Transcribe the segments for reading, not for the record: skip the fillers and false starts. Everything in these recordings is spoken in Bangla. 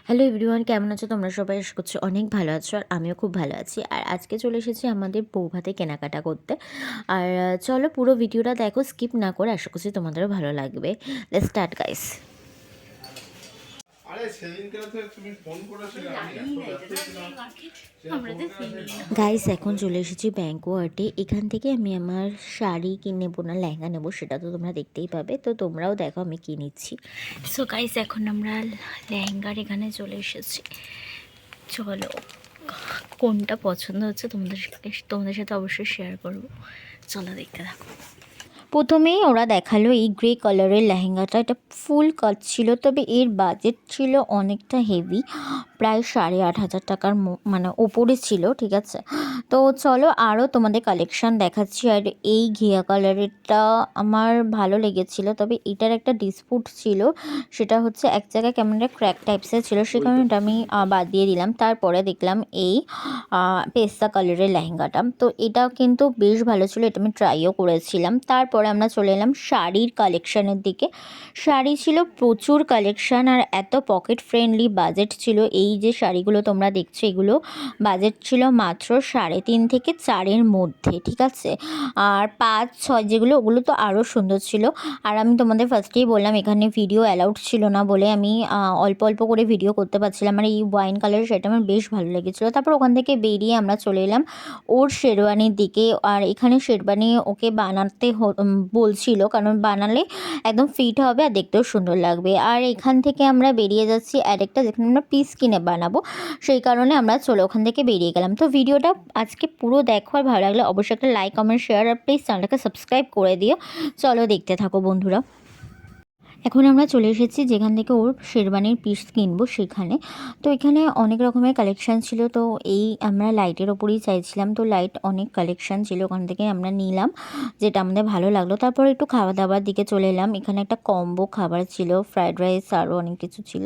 হ্যালো এভরিওয়ান, কেমন আছো তোমরা সবাই? আশা করছি অনেক ভালো আছো আর আমিও খুব ভালো আছি। আর আজকে চলে এসেছি আমাদের বৌভাতে কেনাকাটা করতে। আর চলো পুরো ভিডিওটা দেখো, স্কিপ না করে। আশা করছি তোমাদেরও ভালো লাগবে। Let's start guys. গাইস এখন চলে এসেছি ব্যাঙ্কোয়ার্টে। এখান থেকে আমি আমার শাড়ি নেবো না লেহেঙ্গা নেবো, সেটা তো তোমরা দেখতেই পাবে। তো তোমরাও দেখো আমি কী নিচ্ছি। সো গাইস এখন আমরা লেহেঙ্গার এখানে চলে এসেছি। চলো কোনটা পছন্দ হচ্ছে তোমাদের সাথে অবশ্যই শেয়ার করবো। চলো দেখতে থাকো। প্রথমেই ওরা দেখালো এই গ্রে কালারের লেহেঙ্গাটা। এটা ফুল কাট ছিল, তবে এর বাজেট ছিল অনেকটা হেভি, প্রায় 8,500 টাকার মানে ওপরে ছিল, ঠিক আছে। তো চলো আরও তোমাদের কালেকশান দেখাচ্ছি। আর এই ঘিয়া কালারেরটা আমার ভালো লেগেছিল, তবে এটার একটা ডিসপুট ছিল, সেটা হচ্ছে এক জায়গায় কেমন একটা ক্র্যাক টাইপসের ছিল, সে কারণে এটা আমি বাদ দিয়ে দিলাম। তারপরে দেখলাম এই পেস্তা কালারের লেহেঙ্গাটা, তো এটাও কিন্তু বেশ ভালো ছিল, এটা আমি ট্রাইও করেছিলাম। তারপরে আমরা চলে এলাম শাড়ির কালেকশানের দিকে। শাড়ি ছিল প্রচুর কালেকশান, আর এত পকেট ফ্রেন্ডলি বাজেট ছিল। এই যে শাড়িগুলো তোমরা দেখছো, এগুলো বাজেট ছিল মাত্র 3.5 থেকে 4-এর মধ্যে, ঠিক আছে। আর 5-6 যেগুলো, ওগুলো তো আরও সুন্দর ছিল। আর আমি তোমাদের ফার্স্টেই বললাম এখানে ভিডিও অ্যালাউড ছিল না বলে আমি অল্প অল্প করে ভিডিও করতে পারছিলাম। আর এই ওয়াইন কালারের শাড়িটা আমার বেশ ভালো লেগেছিলো। তারপর ওখান থেকে বেরিয়ে আমরা চলে এলাম ওর শেরওয়ানির দিকে। আর এখানে শেরওয়ানি ওকে বানাতে বলছিল, কারণ বানালে একদম ফিট হবে আর দেখতেও সুন্দর লাগবে। আর এখান থেকে আমরা বেরিয়ে যাচ্ছি আরেকটা, যেখানে আমরা পিস কিনে বানাবো, সেই কারণে আমরা ওখান থেকে বেরিয়ে গেলাম। তো ভিডিওটা আজকে পুরো দেখো, আর ভালো লাগলে অবশ্যই একটা লাইক, কমেন্ট, শেয়ার আর প্লিজ চ্যানেলটাকে সাবস্ক্রাইব করে দিও। চলো দেখতে থাকো বন্ধুরা। এখন আমরা চলে এসেছি যেখান থেকে ওর শেরওয়ানির পিস কিনবো সেখানে। তো এখানে অনেক রকমের কালেকশান ছিল, তো এই আমরা লাইটের ওপরেই চাইছিলাম, তো লাইট অনেক কালেকশান ছিল, ওখান থেকে আমরা নিলাম যেটা আমাদের ভালো লাগলো। তারপর একটু খাওয়া দাওয়ার দিকে চলে এলাম। এখানে একটা কম্বো খাবার ছিল, ফ্রায়েড রাইস আরও অনেক কিছু ছিল।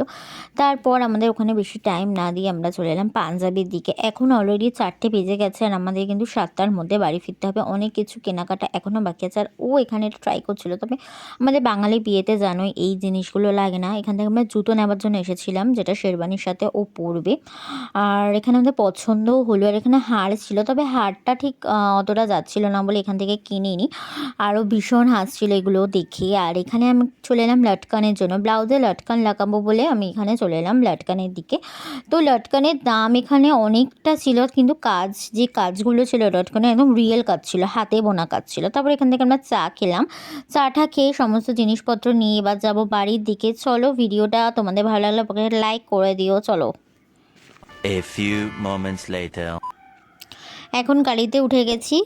তারপর আমাদের ওখানে বেশি টাইম না দিয়ে আমরা চলে এলাম পাঞ্জাবির দিকে। এখন অলরেডি 4টে বেজে গেছে, আর আমাদের কিন্তু 7টার মধ্যে বাড়ি ফিরতে হবে। অনেক কিছু কেনাকাটা এখনও বাকি আছে। আর ও এখানে ট্রাই করছিল, তবে আমাদের বাঙালি বিয়েতে জানোই এই জিনিসগুলো লাগে না। এখান থেকে আমরা জুতো নেওয়ার জন্য এসেছিলাম, যেটা শেরওয়ানির সাথে ও পরবে। আর এখানে আমাদের পছন্দও হলো। আর এখানে হার ছিল, তবে হারটা ঠিক অতটা যাচ্ছিল না বলে এখান থেকে কিনিনি। আরও ভীষণ হাসছিল এগুলো দেখে। আর এখানে আমি চলে এলাম লটকানের জন্য, ব্লাউজে লটকান লাগাবো বলে আমি এখানে চলে এলাম লটকানের দিকে। তো লটকানের দাম এখানে অনেকটা ছিল, কিন্তু যে কাজগুলো ছিল লটকানে একদম রিয়েল কাজ ছিল, হাতে বোনা কাজ ছিল। তারপর এখান থেকে আমরা চা খেলাম। চাটা খেয়ে সমস্ত জিনিসপত্র নিয়ে এবার যাবো বাড়ির দিকে। চলো ভিডিওটা তোমাদের ভালো লাগলে লাইক করে দিও। চলো। A few moments later. এখন গাড়িতে উঠে গেছি।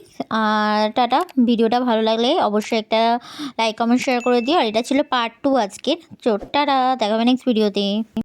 আর টাটা। ভিডিওটা ভালো লাগলে অবশ্যই একটা লাইক, কমেন্ট, শেয়ার করে দিও। আর এটা ছিল পার্ট 2 আজকের। টাটা, দেখা হবে নেক্সট ভিডিওতে।